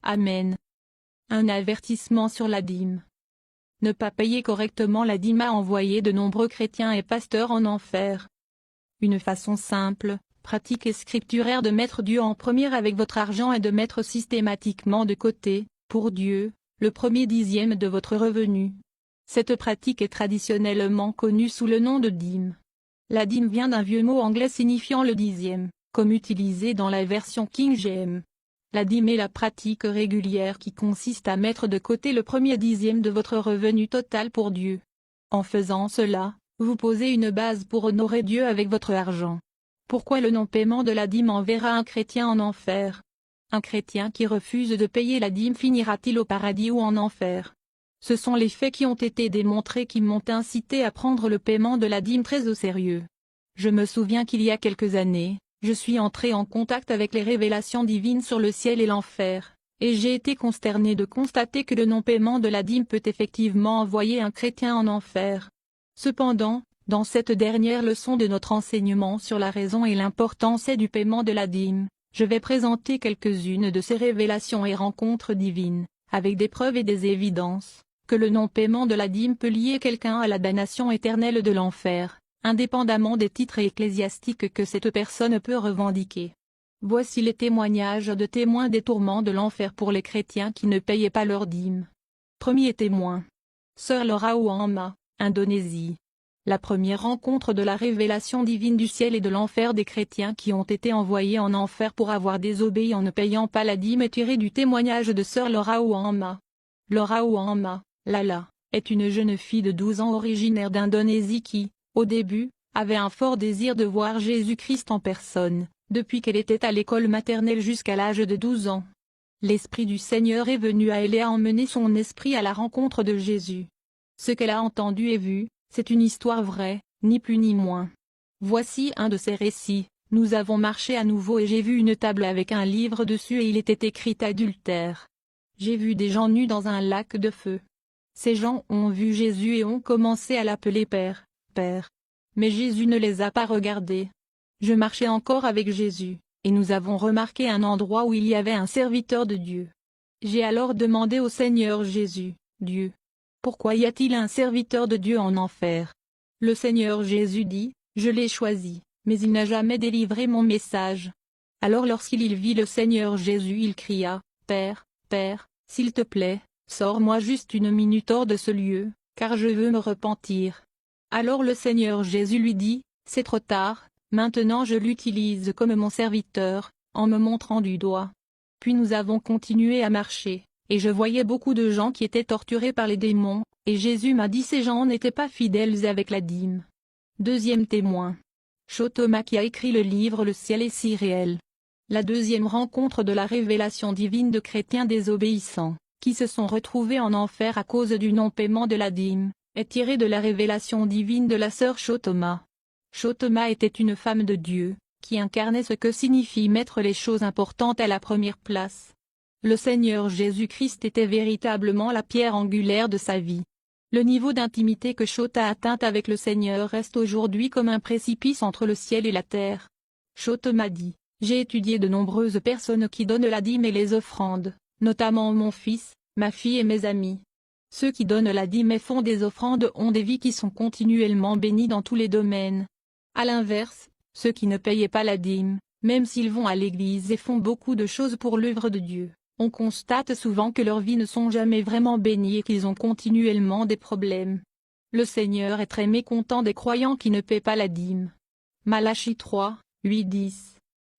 Amen. Un avertissement sur la dîme. Ne pas payer correctement la dîme a envoyé de nombreux chrétiens et pasteurs en enfer. Une façon simple, pratique et scripturaire de mettre Dieu en première avec votre argent est de mettre systématiquement de côté, pour Dieu, le premier dixième de votre revenu. Cette pratique est traditionnellement connue sous le nom de dîme. La dîme vient d'un vieux mot anglais signifiant le dixième, comme utilisé dans la version King James. La dîme est la pratique régulière qui consiste à mettre de côté le premier dixième de votre revenu total pour Dieu. En faisant cela, vous posez une base pour honorer Dieu avec votre argent. Pourquoi le non-paiement de la dîme enverra un chrétien en enfer? Un chrétien qui refuse de payer la dîme finira-t-il au paradis ou en enfer? Ce sont les faits qui ont été démontrés qui m'ont incité à prendre le paiement de la dîme très au sérieux. Je me souviens qu'il y a quelques années, je suis entré en contact avec les révélations divines sur le ciel et l'enfer, et j'ai été consterné de constater que le non-paiement de la dîme peut effectivement envoyer un chrétien en enfer. Cependant, dans cette dernière leçon de notre enseignement sur la raison et l'importance du paiement de la dîme, je vais présenter quelques-unes de ces révélations et rencontres divines, avec des preuves et des évidences, que le non-paiement de la dîme peut lier quelqu'un à la damnation éternelle de l'enfer, indépendamment des titres ecclésiastiques que cette personne peut revendiquer. Voici les témoignages de témoins des tourments de l'enfer pour les chrétiens qui ne payaient pas leur dîme. Premier témoin. Sœur Laura Ouama, Indonésie. La première rencontre de la révélation divine du ciel et de l'enfer des chrétiens qui ont été envoyés en enfer pour avoir désobéi en ne payant pas la dîme est tirée du témoignage de Sœur Laura Ouama. Laura Ouama, Lala, est une jeune fille de 12 ans originaire d'Indonésie qui, au début, avait un fort désir de voir Jésus-Christ en personne, depuis qu'elle était à l'école maternelle jusqu'à l'âge de 12 ans. L'Esprit du Seigneur est venu à elle et a emmené son esprit à la rencontre de Jésus. Ce qu'elle a entendu et vu, c'est une histoire vraie, ni plus ni moins. Voici un de ces récits. Nous avons marché à nouveau et j'ai vu une table avec un livre dessus et il était écrit adultère. J'ai vu des gens nus dans un lac de feu. Ces gens ont vu Jésus et ont commencé à l'appeler Père, Père. Mais Jésus ne les a pas regardés. Je marchais encore avec Jésus, et nous avons remarqué un endroit où il y avait un serviteur de Dieu. J'ai alors demandé au Seigneur Jésus, Dieu, pourquoi y a-t-il un serviteur de Dieu en enfer? Le Seigneur Jésus dit, je l'ai choisi, mais il n'a jamais délivré mon message. Alors lorsqu'il vit le Seigneur Jésus il cria, Père, Père, s'il te plaît, sors-moi juste une minute hors de ce lieu, car je veux me repentir. Alors le Seigneur Jésus lui dit, c'est trop tard, maintenant je l'utilise comme mon serviteur, en me montrant du doigt. Puis nous avons continué à marcher, et je voyais beaucoup de gens qui étaient torturés par les démons, et Jésus m'a dit ces gens n'étaient pas fidèles avec la dîme. Deuxième témoin. Cho Thomas qui a écrit le livre Le ciel est si réel. La deuxième rencontre de la révélation divine de chrétiens désobéissants, qui se sont retrouvés en enfer à cause du non-paiement de la dîme, est tirée de la révélation divine de la sœur Cho Thomas. Cho Thomas était une femme de Dieu, qui incarnait ce que signifie mettre les choses importantes à la première place. Le Seigneur Jésus-Christ était véritablement la pierre angulaire de sa vie. Le niveau d'intimité que Cho a atteint avec le Seigneur reste aujourd'hui comme un précipice entre le ciel et la terre. Cho m'a dit, j'ai étudié de nombreuses personnes qui donnent la dîme et les offrandes, notamment mon fils, ma fille et mes amis. Ceux qui donnent la dîme et font des offrandes ont des vies qui sont continuellement bénies dans tous les domaines. À l'inverse, ceux qui ne payaient pas la dîme, même s'ils vont à l'église et font beaucoup de choses pour l'œuvre de Dieu, on constate souvent que leurs vies ne sont jamais vraiment bénies et qu'ils ont continuellement des problèmes. Le Seigneur est très mécontent des croyants qui ne paient pas la dîme. Malachie 3, 8-10.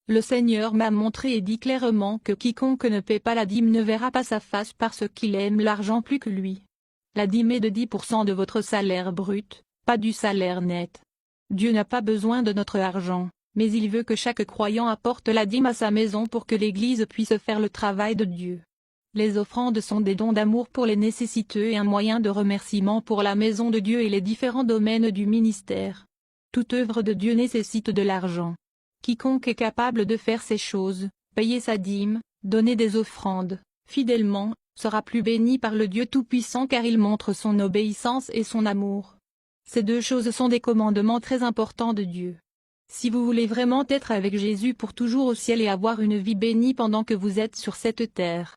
Le Seigneur m'a montré et dit clairement que quiconque ne paie pas la dîme ne verra pas sa face parce qu'il aime l'argent plus que lui. La dîme est de 10% de votre salaire brut, pas du salaire net. Dieu n'a pas besoin de notre argent, mais il veut que chaque croyant apporte la dîme à sa maison pour que l'Église puisse faire le travail de Dieu. Les offrandes sont des dons d'amour pour les nécessiteux et un moyen de remerciement pour la maison de Dieu et les différents domaines du ministère. Toute œuvre de Dieu nécessite de l'argent. Quiconque est capable de faire ces choses, payer sa dîme, donner des offrandes, fidèlement, sera plus béni par le Dieu Tout-Puissant car il montre son obéissance et son amour. Ces deux choses sont des commandements très importants de Dieu. Si vous voulez vraiment être avec Jésus pour toujours au ciel et avoir une vie bénie pendant que vous êtes sur cette terre,